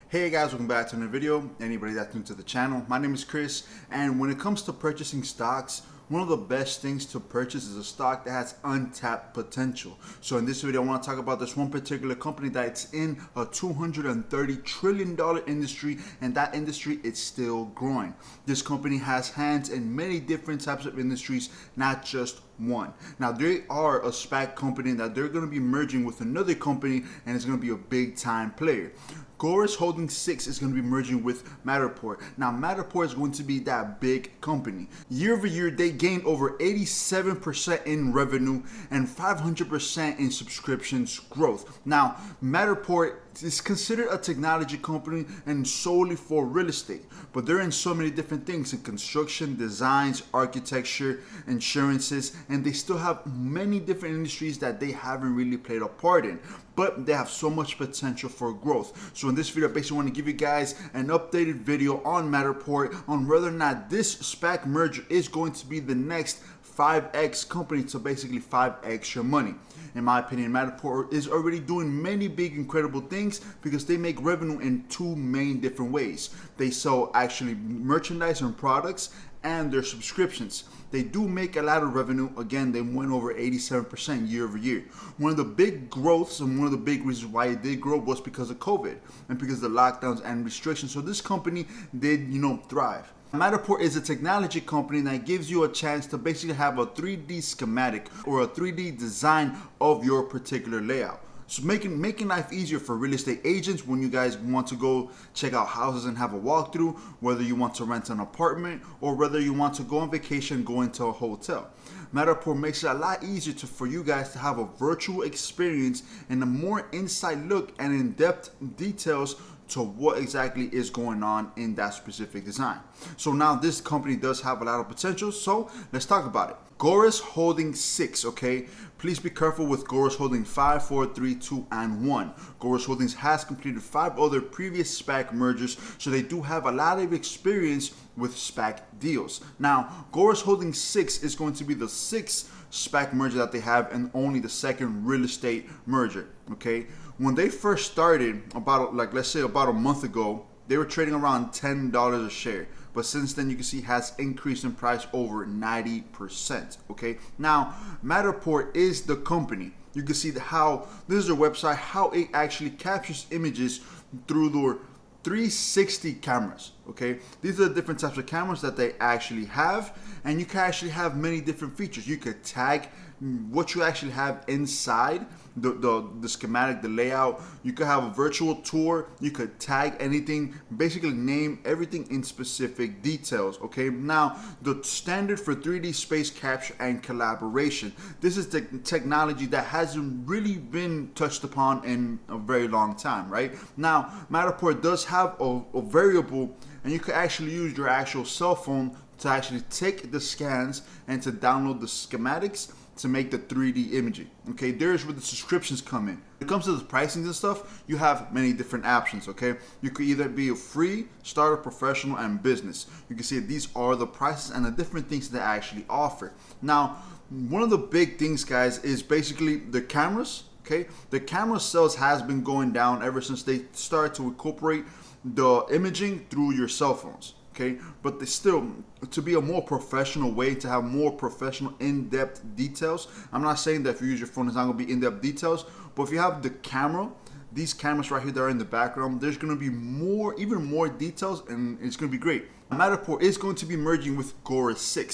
Hey guys, welcome back to another video. Anybody that's new to the channel, my name is Chris, and when it comes to purchasing stocks, one of the best things to purchase is a stock that has untapped potential. So in this video, I want to talk about this one particular company that's in a $230 trillion industry, and that industry is still growing. This company has hands in many different types of industries, not just one. Now they are a SPAC company that they're going to be merging with another company, and it's going to be a big time player. Gores Holding VI is going to be merging with Matterport. Now Matterport is going to be that big company. Year over year, they gained over 87% in revenue and 500% in subscriptions growth. Now Matterport is considered a technology company and solely for real estate, but they're in so many different things in construction, designs, architecture, insurances, and they still have many different industries that they haven't really played a part in, but they have so much potential for growth. So in this video, I basically want to give you guys an updated video on Matterport on whether or not this SPAC merger is going to be the next 5x company to basically 5x your money. In my opinion, Matterport is already doing many big incredible things because they make revenue in two main different ways. They sell actually merchandise and products and their subscriptions. They do make a lot of revenue. Again, they went over 87% year over year. One of the big growths and one of the big reasons why it did grow was because of COVID and because of the lockdowns and restrictions. So this company did, thrive. Matterport is a technology company that gives you a chance to basically have a 3D schematic or a 3D design of your particular layout. So making life easier for real estate agents when you guys want to go check out houses and have a walkthrough, whether you want to rent an apartment or whether you want to go on vacation, go into a hotel. Matterport makes it a lot easier for you guys to have a virtual experience and a more inside look and in-depth details to what exactly is going on in that specific design. So now this company does have a lot of potential, so let's talk about it. Gores Holding VI, okay? Please be careful with Gores Holding 5, 4, 3, 2, and 1. Gores Holdings has completed 5 other previous SPAC mergers, so they do have a lot of experience with SPAC deals. Now, Gores Holding VI is going to be the 6th SPAC merger that they have and only the 2nd real estate merger, okay? When they first started, let's say about a month ago, they were trading around $10 a share. But since then, you can see has increased in price over 90%. Okay. Now, Matterport is the company. You can see how this is their website, how it actually captures images through their 360 cameras. Okay, these are the different types of cameras that they actually have, and you can actually have many different features. You could tag what you actually have inside the schematic, the layout. You could have a virtual tour. You could tag anything, basically name everything in specific details. Okay, now the standard for 3D space capture and collaboration. This is the technology that hasn't really been touched upon in a very long time, right? Now, Matterport does have a variable, and you could actually use your actual cell phone to actually take the scans and to download the schematics to make the 3D imaging. Okay, there's where the subscriptions come in. When it comes to the pricing and stuff, you have many different options. Okay, you could either be a free, starter, professional, and business. You can see these are the prices and the different things they actually offer. Now, one of the big things, guys, is basically the cameras. Okay, the camera sales has been going down ever since they started to incorporate the imaging through your cell phones. Okay, but they still, to be a more professional way, to have more professional in-depth details. I'm not saying that if you use your phone, it's not going to be in-depth details, but if you have the camera, these cameras right here that are in the background, there's going to be even more details, and it's going to be great. Matterport is going to be merging with Gores VI.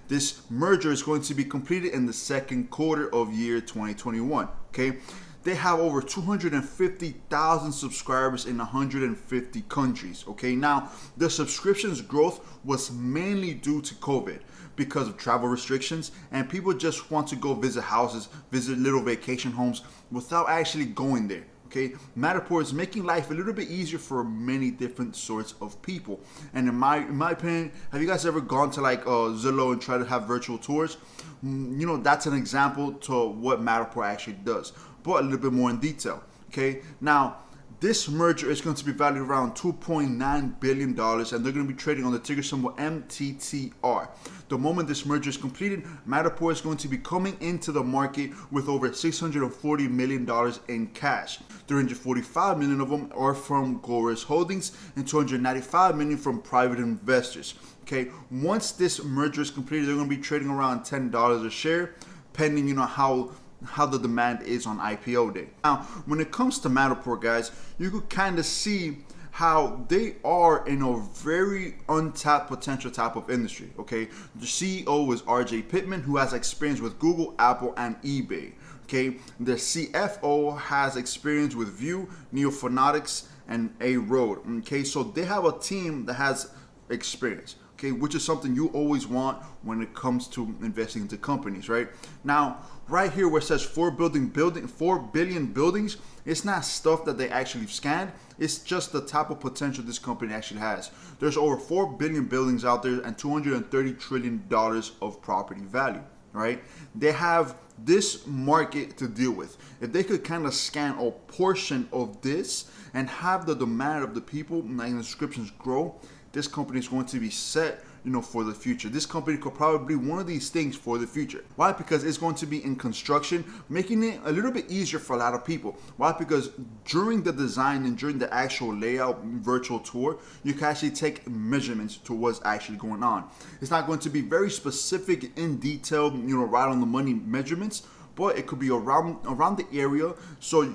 This merger is going to be completed in the 2nd quarter of year 2021. Okay. They have over 250,000 subscribers in 150 countries. Okay, now the subscriptions growth was mainly due to COVID because of travel restrictions, and people just want to go visit houses, visit little vacation homes without actually going there. Okay, Matterport is making life a little bit easier for many different sorts of people. And in my opinion, have you guys ever gone to like Zillow and try to have virtual tours? That's an example to what Matterport actually does, but a little bit more in detail. Okay, now This merger is going to be valued around $2.9 billion, and they're going to be trading on the ticker symbol MTTR. The moment this merger is completed, Matterport is going to be coming into the market with over $640 million in cash. $345 million of them are from Gores Holdings and $295 million from private investors. Okay, once this merger is completed, they're going to be trading around $10 a share, pending how the demand is on IPO day. Now, when it comes to Matterport, guys, you could kind of see how they are in a very untapped potential type of industry. Okay, the CEO is RJ Pittman, who has experience with Google, Apple, and eBay. Okay, the CFO has experience with Vue, Neophonics, and A Road. Okay, so they have a team that has experience. Okay, which is something you always want when it comes to investing into companies, right? Now, right here where it says 4 billion buildings, it's not stuff that they actually scanned. It's just the type of potential this company actually has. There's over 4 billion buildings out there and $230 trillion of property value, right? They have this market to deal with. If they could kind of scan a portion of this and have the demand of the people and the subscriptions grow, this company is going to be set, for the future. This company could probably be one of these things for the future. Why? Because it's going to be in construction, making it a little bit easier for a lot of people. Why? Because during the design and during the actual layout virtual tour, you can actually take measurements to what's actually going on. It's not going to be very specific in detail, right on the money measurements, but it could be around the area, so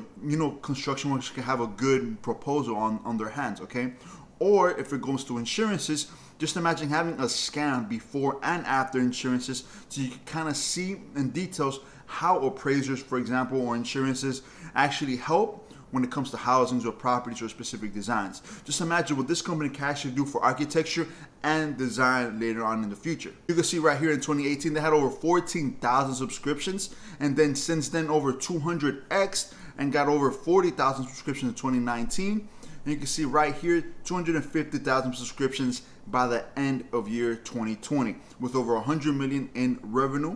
construction workers can have a good proposal on their hands. Okay. Or if it goes to insurances, just imagine having a scan before and after insurances, so you can kind of see in details how appraisers, for example, or insurances actually help when it comes to housings or properties or specific designs. Just imagine what this company can actually do for architecture and design later on in the future. You can see right here in 2018, they had over 14,000 subscriptions, and then since then over 200x and got over 40,000 subscriptions in 2019. And you can see right here, 250,000 subscriptions by the end of year 2020, with over 100 million in revenue,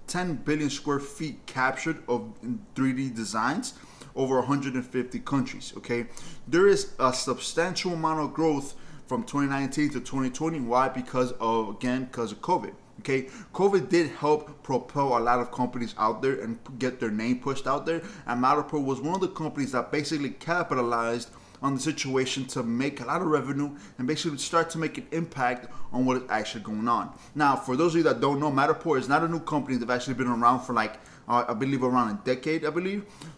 10 billion square feet captured of 3D designs, over 150 countries. Okay, there is a substantial amount of growth from 2019 to 2020. Why? Because of COVID. Okay, COVID did help propel a lot of companies out there and get their name pushed out there, and Matterport was one of the companies that basically capitalized on the situation to make a lot of revenue and basically start to make an impact on what is actually going on. Now, for those of you that don't know, Matterport is not a new company. They've actually been around for I believe around a decade,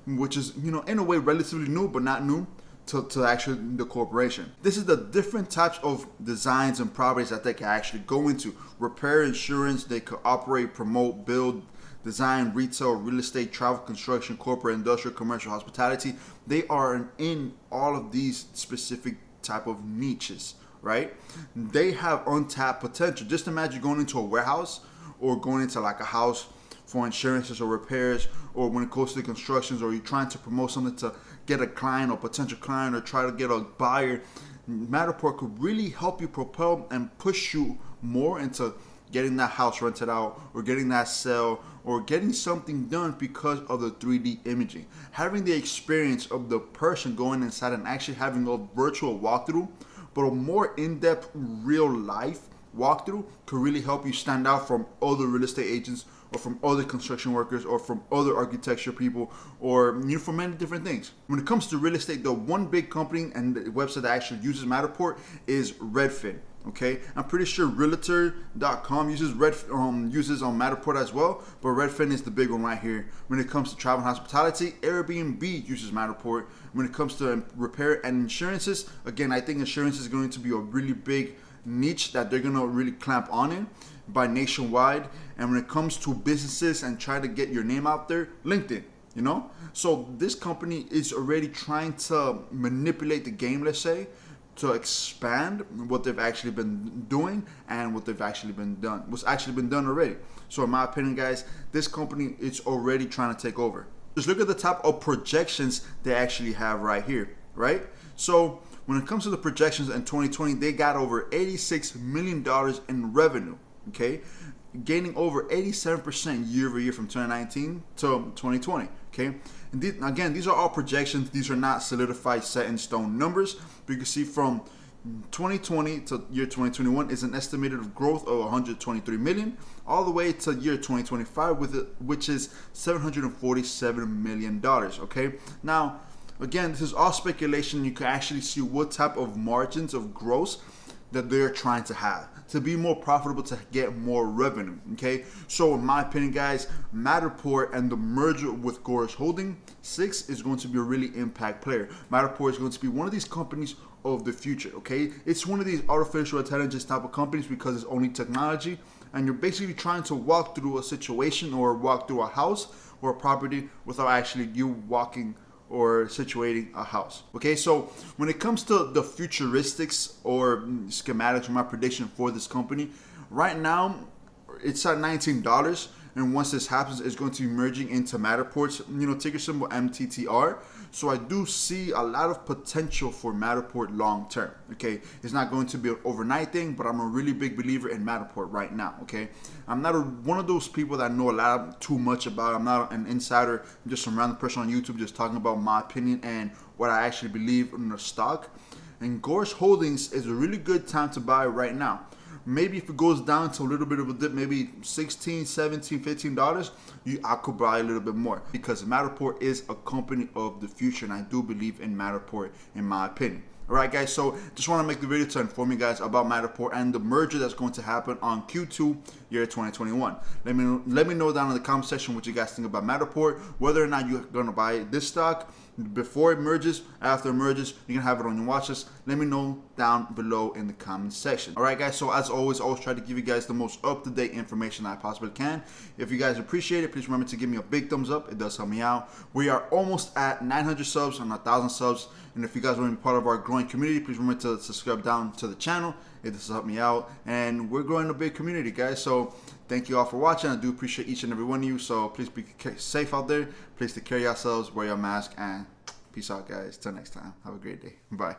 which is, in a way relatively new, but not new to actually the corporation. This is the different types of designs and properties that they can actually go into. Repair, insurance, they could operate, promote, build, design, retail, real estate, travel, construction, corporate, industrial, commercial, hospitality. They are in all of these specific type of niches, right? They have untapped potential. Just imagine going into a warehouse or going into a house for insurances or repairs, or when it goes to the constructions, or you're trying to promote something to get a client or potential client or try to get a buyer. Matterport could really help you propel and push you more into getting that house rented out or getting that sale or getting something done because of the 3D imaging. Having the experience of the person going inside and actually having a virtual walkthrough, but a more in-depth real life walkthrough could really help you stand out from other real estate agents or from other construction workers or from other architecture people or from many different things. When it comes to real estate, the one big company and the website that actually uses Matterport is Redfin. Okay, I'm pretty sure Realtor.com uses uses on Matterport as well, but Redfin is the big one right here. When it comes to travel and hospitality, Airbnb uses Matterport. When it comes to repair and insurances, again, I think insurance is going to be a really big niche that they're gonna really clamp on in by nationwide. And when it comes to businesses and try to get your name out there, LinkedIn. So this company is already trying to manipulate the game, let's say, to expand what they've actually been doing and what's actually been done already. So in my opinion, guys, this company is already trying to take over. Just look at the type of projections they actually have right here, right? So when it comes to the projections in 2020, they got over $86 million in revenue. Okay, gaining over 87% year over year from 2019 to 2020. Okay, and again, these are all projections. These are not solidified, set in stone numbers. But you can see from 2020 to year 2021 is an estimated growth of 123 million, all the way to year 2025 which is 747 million dollars. Okay, now again, this is all speculation. You can actually see what type of margins of gross that they're trying to have to be more profitable, to get more revenue. Okay, so in my opinion, guys, Matterport and the merger with Gores Holding VI is going to be a really impact player. Matterport is going to be one of these companies of the future. Okay, it's one of these artificial intelligence type of companies because it's only technology, and you're basically trying to walk through a situation or walk through a house or a property without actually you walking or situating a house. Okay, so when it comes to the futuristics or schematics or my prediction for this company, right now it's at $19, and once this happens, it's going to be merging into Matterport's, ticker symbol MTTR. So I do see a lot of potential for Matterport long term. Okay, it's not going to be an overnight thing, but I'm a really big believer in Matterport right now. Okay, I'm not one of those people that know a lot too much about it. I'm not an insider. I'm just some random person on YouTube just talking about my opinion and what I actually believe in the stock. And Gores Holdings is a really good time to buy right now. Maybe if it goes down to a little bit of a dip, maybe $16, $17, $15, I could buy a little bit more, because Matterport is a company of the future, and I do believe in Matterport, in my opinion. All right, guys, so just want to make the video to inform you guys about Matterport and the merger that's going to happen on Q2 year 2021. Let me know down in the comment section what you guys think about Matterport, whether or not you're going to buy this stock before it merges, after it merges. You can have it on your watch list. Let me know down below in the comment section. All right, guys, so as always try to give you guys the most up-to-date information I possibly can. If you guys appreciate it, please remember to give me a big thumbs up. It does help me out. We are almost at 900 subs and 1,000 subs. And if you guys want to be part of our growing community, please remember to subscribe down to the channel. It does help me out. And we're growing a big community, guys. So thank you all for watching. I do appreciate each and every one of you. So please be safe out there. Please take care of yourselves. Wear your mask. And peace out, guys. Till next time. Have a great day. Bye.